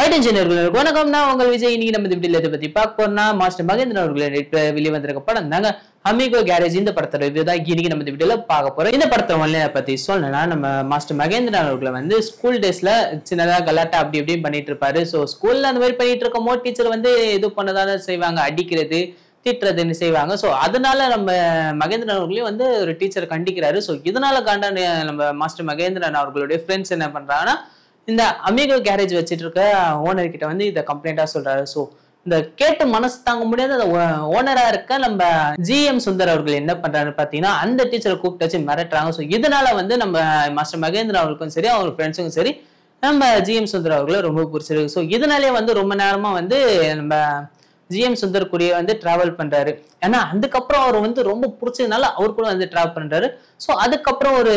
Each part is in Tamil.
ரைட் இன்ஜினியர்கள் வணக்கம். நான் உங்கள் விஜய். இன்னைக்கு நம்ம வீடியோல இதை பத்தி பார்க்க போறோம்னா மாஸ்டர் மகேந்திரன் அவர்கள் வெளியே வந்திருக்க படம் தாங்க அமிகோ கேரேஜ். இந்த படத்தோட ரிவ்யூ தான் இன்னைக்கு நம்ம வீடியோல பார்க்க போறோம். இந்த படத்தை பத்தி சொல்லணும்னா நம்ம மாஸ்டர் மகேந்திரன் அவர்களை வந்து ஸ்கூல் டேஸ்ல சின்னதா கலாட்டா அப்படி இப்படின்னு பண்ணிட்டு இருப்பாரு. ஸோ ஸ்கூல்ல அந்த மாதிரி பண்ணிட்டு இருக்கும் போது டீச்சர் வந்து இது பண்ணதான செய்வாங்க, அடிக்கிறது திட்டுறதுன்னு செய்வாங்க. ஸோ அதனால நம்ம மகேந்திரன் அவர்களையும் வந்து ஒரு டீச்சர் கண்டிக்கிறாரு. ஸோ இதனால காண்டான நம்ம மாஸ்டர் மகேந்திரன் அவர்களுடைய ஃப்ரெண்ட்ஸ் என்ன பண்றாங்கன்னா இந்த அமிகோ கேரேஜ் வச்சிட்டு இருக்க ஓனர் கிட்ட வந்து இதை கம்ப்ளைண்டா சொல்றாரு. ஸோ இந்த கேட்டு மனசு தாங்க முடியாத அந்த ஓனரா இருக்க நம்ம ஜிஎம் சுந்தர் அவர்கள் என்ன பண்றாரு பாத்தீங்கன்னா அந்த டீச்சரை கூப்பிட்டு வச்சு மிரட்டுறாங்க. ஸோ இதனால வந்து நம்ம மாஸ்டர் மகேந்திரன் அவர்களுக்கும் சரி அவங்க ஃப்ரெண்ட்ஸுக்கும் சரி நம்ம ஜிஎம் சுந்தர் அவர்களை ரொம்ப பிடிச்சிருக்கு. ஸோ இதனாலே வந்து ரொம்ப நேரமா வந்து நம்ம ஜிஎம் சுந்தர் கூடிய வந்து டிராவல் பண்றாரு. ஏன்னா அதுக்கப்புறம் அவர் வந்து ரொம்ப பிடிச்சதுனால அவர் கூட வந்து டிராவல் பண்றாரு. ஸோ அதுக்கப்புறம் ஒரு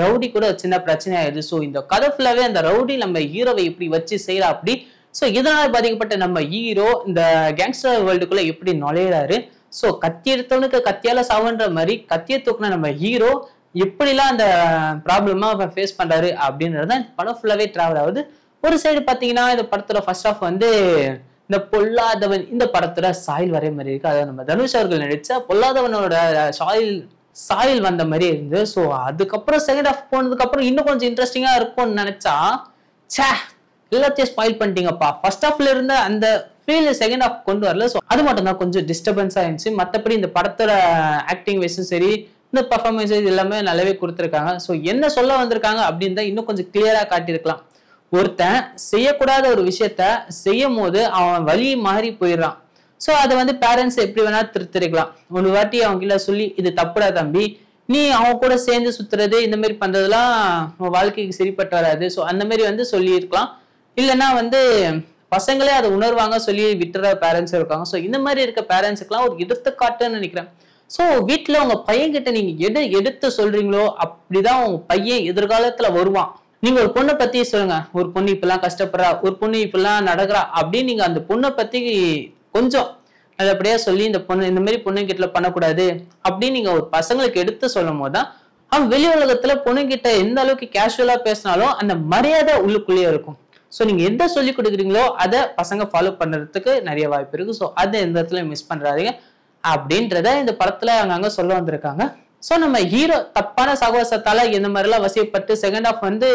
ரவுடி கூட சின்ன பிரச்சனை ஆயிடுது. ஸோ இந்த கதை ஃபுல்லாவே அந்த ரவுடி நம்ம ஹீரோவை இப்படி வச்சு செய்யறா அப்படி. ஸோ இதனால பாதிக்கப்பட்ட நம்ம ஹீரோ இந்த கேங்ஸ்டர் வேர்ல்டுக்குள்ள எப்படி நுழையிறாரு. ஸோ கத்தி எடுத்தவனுக்கு கத்தியால சாவுன்ற மாதிரி கத்தியை தூக்குன நம்ம ஹீரோ எப்படிலாம் அந்த ப்ராப்ளமா ஃபேஸ் பண்றாரு அப்படின்றதுதான் படம் ஃபுல்லாவே டிராவல் ஆகுது. ஒரு சைடு பாத்தீங்கன்னா இந்த படத்தோட ஃபர்ஸ்ட் ஆஃப் வந்து இந்த பொல்லாதவன் இந்த படத்துல சாயில் வரைய மாதிரி இருக்கு. அதாவது நம்ம தனுஷ் அவர்கள் நடிச்ச பொல்லாதவனோட சாயில் வந்த மாதிரி இருந்து. ஸோ அதுக்கப்புறம் செகண்ட் ஆஃப் போனதுக்கு அப்புறம் இன்னும் கொஞ்சம் இன்ட்ரெஸ்டிங்கா இருக்கும்னு நினைச்சா சே எல்லாத்தையும் ஸ்பாயில் பண்ணிட்டீங்கப்பா. ஃபர்ஸ்ட் ஆஃப்ல இருந்த அந்த ஃபீல் செகண்ட் ஆஃப் கொண்டு வரல. ஸோ அது மட்டும் தான் கொஞ்சம் டிஸ்டர்பன்ஸா இருந்துச்சு. மற்றபடி இந்த படத்தோட ஆக்டிங் வைஸும் சரி இந்த பர்ஃபார்மன்ஸ் எல்லாமே நல்லாவே கொடுத்துருக்காங்க. ஸோ என்ன சொல்ல வந்திருக்காங்க அப்படின்னு தான் இன்னும் கொஞ்சம் கிளியரா காட்டியிருக்கலாம். ஒருத்தன் செய்யக்கூடாத ஒரு விஷயத்த செய்யும் போது அவன் வழி மாறி போயிடுறான். ஸோ அதை வந்து பேரண்ட்ஸ் எப்படி வேணா திருத்திருக்கலாம். ஒரு வாட்டி அவங்க கிட்ட சொல்லி இது தப்புடா தம்பி, நீ அவன் கூட சேர்ந்து சுத்துறது இந்த மாதிரி பண்றதுலாம் வாழ்க்கைக்கு சரிப்பட்டு வராது. ஸோ அந்த மாதிரி வந்து சொல்லியிருக்கலாம். இல்லைன்னா வந்து பசங்களே அதை உணர்வாங்க சொல்லி விட்டுற பேரண்ட்ஸ் இருக்காங்க. ஸோ இந்த மாதிரி இருக்க பேரண்ட்ஸுக்கெல்லாம் ஒரு எடுத்துக்காட்டுன்னு நினைக்கிறேன். ஸோ வீட்டுல உங்க பையன் கிட்ட நீங்க எடுத்து சொல்றீங்களோ அப்படிதான் உங்க பையன் எதிர்காலத்துல வருவான். நீங்க ஒரு பொண்ணை பத்தி சொல்லுங்க, ஒரு பொண்ணு இப்பெல்லாம் கஷ்டப்படுறா, ஒரு பொண்ணு இப்பெல்லாம் நடக்கிறா அப்படின்னு நீங்க அந்த பொண்ணை பத்தி கொஞ்சம் நல்லபடியா சொல்லி இந்த பொண்ணு இந்த மாதிரி பொண்ணுங்கிட்ட பண்ணக்கூடாது அப்படின்னு நீங்க ஒரு பசங்களுக்கு எடுத்து சொல்லும் போதுதான் அவன் வெளி உலகத்துல பொண்ணுகிட்ட எந்த அளவுக்கு கேஷுவலா பேசினாலும் அந்த மரியாதை உள்ளுக்குள்ளேயே இருக்கும். ஸோ நீங்க எந்த சொல்லி கொடுக்குறீங்களோ அதை பசங்க ஃபாலோ பண்றதுக்கு நிறைய வாய்ப்பு இருக்கு. ஸோ அதை எந்த இடத்துல மிஸ் பண்றாதீங்க அப்படின்றத இந்த படத்துல அங்கங்க சொல்ல வந்திருக்காங்க. ஸோ நம்ம ஹீரோ தப்பான சகவாசத்தால இந்த மாதிரிலாம் வசியப்பட்டு செகண்ட் ஆஃப் வந்து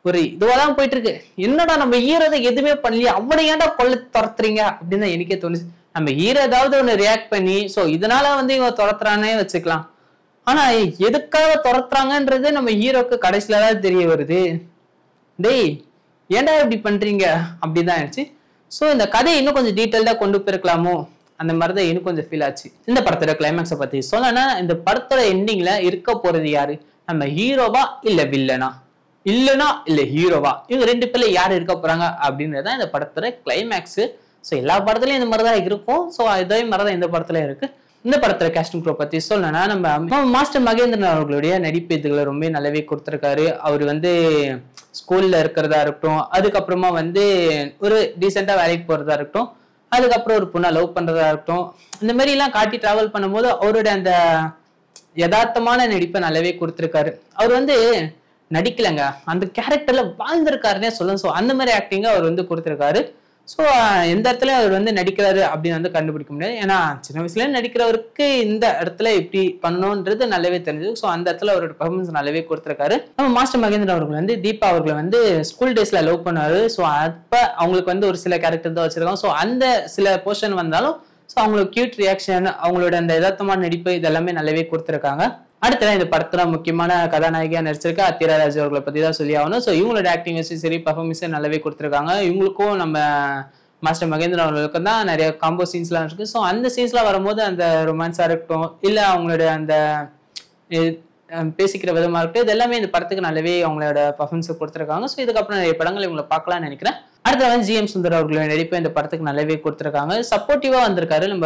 ஒரு இதுவாதான் போயிட்டு இருக்கு. என்னடா நம்ம ஹீரோ எதுவுமே பண்ணலையே, அவனை ஏன்டா கொள்ள துரத்துறீங்க அப்படின்னு தான் எனக்கே தோணுச்சு. நம்ம ஹீரோ ஏதாவது ஒன்று ரியாக்ட் பண்ணி ஸோ இதனால வந்து இவங்க துரத்துறானே வச்சுக்கலாம். ஆனா எதுக்காக துரத்துறாங்கன்றது நம்ம ஹீரோக்கு கடைசியில தான் தெரிய வருது. டேய் ஏன்டா இப்படி பண்றீங்க அப்படிதான் ஆயிடுச்சு. ஸோ இந்த கதையை இன்னும் கொஞ்சம் டீட்டெயில்டா கொண்டு போயிருக்கலாமோ அந்த மாதிரிதான் இன்னும் கொஞ்சம் ஃபீல் ஆச்சு. இந்த படத்தோட கிளைமேக்ஸை பத்தி சொல்லனா இந்த படத்தோட எண்டிங்ல இருக்க போறது யாரு, நம்ம ஹீரோவா இல்ல வில்லனா, இல்லனா இல்ல ஹீரோவா, இவங்க ரெண்டு பேர்ல யாரு இருக்க போறாங்க அப்படின்றதான் இந்த படத்தோட கிளைமேக்ஸ். ஸோ எல்லா படத்துலயும் இந்த மாதிரிதான் இருக்கும். ஸோ அதே மாதிரிதான் இந்த படத்துல இருக்கு. இந்த படத்துல கேஸ்டிங் க்ரூ பத்தி சொல்லணும்னா நம்ம மாஸ்டர் மகேந்திரன் அவர்களுடைய நடிப்பு இதுகளை ரொம்ப நல்லாவே கொடுத்துருக்காரு. அவர் வந்து ஸ்கூல்ல இருக்கிறதா இருக்கட்டும், அதுக்கப்புறமா வந்து ஒரு டீசெண்டா வேலைக்கு போறதா இருக்கட்டும், அதுக்கப்புறம் ஒரு பொண்ணை லவ் பண்றதா இருக்கட்டும், இந்த மாதிரி எல்லாம் காட்டி டிராவல் பண்ணும்போது அவருடைய அந்த யதார்த்தமான நடிப்பை நல்லாவே கொடுத்துருக்காரு. அவர் வந்து நடிக்கலைங்க, அந்த கேரக்டர்ல வாழ்ந்திருக்காருன்னே சொல்லலாம். ஸோ அந்த மாதிரி ஆக்டிங்க அவர் வந்து கொடுத்துருக்காரு. ஸோ எந்த இடத்துல அவர் வந்து நடிக்கிறாரு அப்படின்னு வந்து கண்டுபிடிக்க முடியாது. ஏன்னா சின்ன வயசுல நடிக்கிறவருக்கு இந்த இடத்துல இப்படி பண்ணணும்ன்றது நல்லாவே தெரிஞ்சது. ஸோ அந்த இடத்துல அவரோட பெர்ஃபார்மன்ஸ் நல்லாவே கொடுத்துருக்காரு. நம்ம மாஸ்டர் மகேந்திரன் அவர்கள் வந்து தீபா அவர்களை வந்து ஸ்கூல் டேஸ்ல லவ் பண்ணாரு. ஸோ அப்ப அவங்களுக்கு வந்து ஒரு சில கேரக்டர் தான் வச்சிருக்காங்க. ஸோ அந்த சில போர்ஷன் வந்தாலும் ஸோ அவங்களோட கியூட் ரியாக்ஷன், அவங்களோட அந்த யதார்த்தமான நடிப்பு இதெல்லாமே நல்லாவே கொடுத்துருக்காங்க. அடுத்ததான் இந்த படத்துல முக்கியமான கதாநாயகியா நடிச்சிருக்க அத்திரா ராஜ் அவர்களை பத்தி தான் சொல்லி ஆகணும். ஸோ இவங்களோட ஆக்டிங் சரி பர்ஃபார்மன்ஸ் நல்லாவே கொடுத்துருக்காங்க. இவங்களுக்கும் நம்ம மாஸ்டர் மகேந்திரன் அவர்களுக்கும் தான் நிறைய காம்போ சீன்ஸ்லாம் இருக்கு. ஸோ அந்த சீன்ஸ்லாம் வரும்போது அந்த ரொமான்ஸா இருக்கட்டும் இல்ல அவங்களோட அந்த பேசிக்கிற விதமா இருக்கட்டும், இது எல்லாமே இந்த படத்துக்கு நல்லாவே அவங்களோட பர்ஃபார்மன்ஸ் கொடுத்துருக்காங்க. ஸோ இதுக்கப்புறம் நிறைய படங்கள் இவங்களை பார்க்கலாம்னு நினைக்கிறேன். அடுத்த வந்து ஜிஎம் சுந்தர் அவர்களோட நடிப்பை இந்த படத்துக்கு நல்லாவே கொடுத்துருக்காங்க. சப்போர்ட்டிவா வந்திருக்காரு நம்ம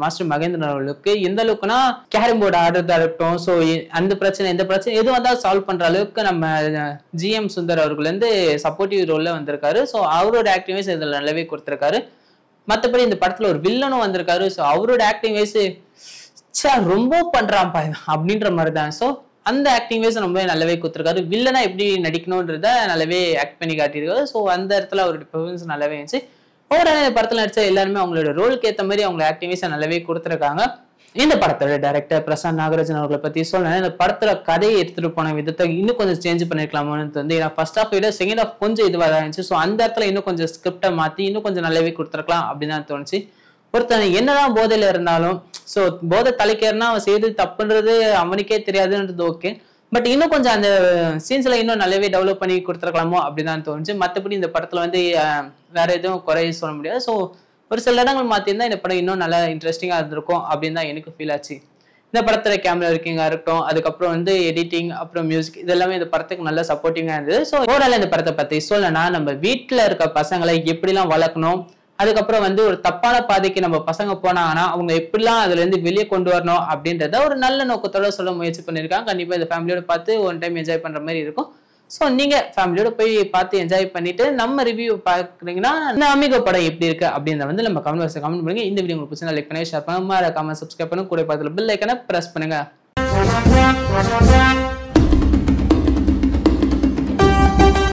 மாஸ்டர் மகேந்திரன் அவர்களுக்கு. எந்த அளவுக்குன்னா கேரம் போர்டு ஆடுறதா இருக்கட்டும், ஸோ அந்த பிரச்சனை எந்த பிரச்சனை எது வந்தாலும் சால்வ் பண்ற அளவுக்கு நம்ம ஜிஎம் சுந்தர் அவர்கள் வந்து சப்போர்ட்டிவ் ரோல்ல வந்திருக்காரு. ஸோ அவரோட ஆக்டிங் வைஸ் இதில் நல்லாவே கொடுத்துருக்காரு. மற்றபடி இந்த படத்துல ஒரு வில்லனும் வந்திருக்காரு. ஸோ அவரோட ஆக்டிங் வைஸ் ரொம்ப பண்றான் அப்படின்ற மாதிரி தான். ஸோ அந்த ஆக்டிங் வைஸ் ரொம்ப நல்லாவே கொடுத்துருக்காரு. வில்லனா எப்படி நடிக்கணும்ன்றத நல்லாவே ஆக்ட் பண்ணி காட்டியிருக்காரு. ஸோ அந்த இடத்துல அவருடைய பெர்ஃபார்மன்ஸ் நல்லாவே இருந்துச்சு. ஓவரால் இந்த படத்துல நடிச்ச எல்லாருமே அவங்களோட ரோலுக்கு ஏற்ற மாதிரி அவங்க ஆக்டிங் வைஸ் நல்லாவே கொடுத்துருக்காங்க. இந்த படத்தோட டைரக்டர் பிரசாந்த் நாகராஜன் அவர்களை பத்தி சொல்லணும். இந்த படத்துல கதையை எடுத்துட்டு போன விதத்தை இன்னும் கொஞ்சம் சேஞ்ச் பண்ணிருக்கலாமோன்னு வந்து ஏன்னா ஃபர்ஸ்ட் ஹாஃப் விட செகண்ட் ஹாஃப் கொஞ்சம் இதுவாக தான் இருந்துச்சு. ஸோ அந்த இடத்துல இன்னும் கொஞ்சம் ஸ்கிரிப்டை மாத்தி இன்னும் கொஞ்சம் நல்லாவே கொடுத்துருக்கலாம் அப்படின்னு தான் தோணுச்சு. ஒருத்தன் என்னதான் போதையில இருந்தாலும் ஸோ போதை தலைக்கேறினா அவன் செய்து தப்புன்றது அவனுக்கே தெரியாதுன்றது ஓகே. பட் இன்னும் கொஞ்சம் அந்த சீன்ஸ்ல இன்னும் நல்லாவே டெவலப் பண்ணி கொடுத்துருக்கலாமோ அப்படின்னு தோணுச்சு. மற்றபடி இந்த படத்துல வந்து வேற எதுவும் குறைய சொல்ல முடியாது. ஸோ ஒரு சில இடங்கள் மாத்திருந்தா இந்த படம் இன்னும் நல்லா இன்ட்ரெஸ்டிங்கா இருந்திருக்கும் அப்படின்னு தான் எனக்கு ஃபீல் ஆச்சு. இந்த படத்துல கேமரா ஒர்க்கிங்கா இருக்கட்டும், அதுக்கப்புறம் வந்து எடிட்டிங், அப்புறம் மியூசிக், இதெல்லாமே இந்த படத்துக்கு நல்லா சப்போர்ட்டிங்கா இருந்தது. ஸோ ஓவரால் இந்த படத்தை பத்தி சொல்லணும்னா நம்ம வீட்டுல இருக்க பசங்களை எப்படிலாம் வளர்க்கணும், அதுக்கப்புறம் வந்து ஒரு தப்பான பாதைக்கு நம்ம பசங்க போனாங்கன்னா அவங்க எப்படிலாம் அதுல இருந்து வெளியே கொண்டு வரணும் அப்படின்றத ஒரு நல்ல நோக்கத்தோட சொல்ல முயற்சி பண்ணிருக்காங்க. கண்டிப்பா இந்த ஃபேமிலியோட பார்த்து ஒன் டைம் என்ஜாய் பண்ற மாதிரி இருக்கும். ஸோ நீங்க ஃபேமிலியோட போய் பார்த்து என்ஜாய் பண்ணிட்டு நம்ம ரிவ்யூ பாக்குறீங்கன்னா இந்த அமிகோ படம் எப்படி இருக்கு அப்படின்றத வந்து நம்ம கமெண்ட் பாக்ஸ்ல கமெண்ட் பண்ணுங்க. இந்த வீடியோ உங்களுக்கு பிடிச்சா லைக் பண்ணி ஷேர் பண்ணுங்க, மறக்காம சப்ஸ்கிரைப் பண்ணுங்க, கூட பக்கத்துல பெல் ஐகானை பிரஸ் பண்ணுங்க.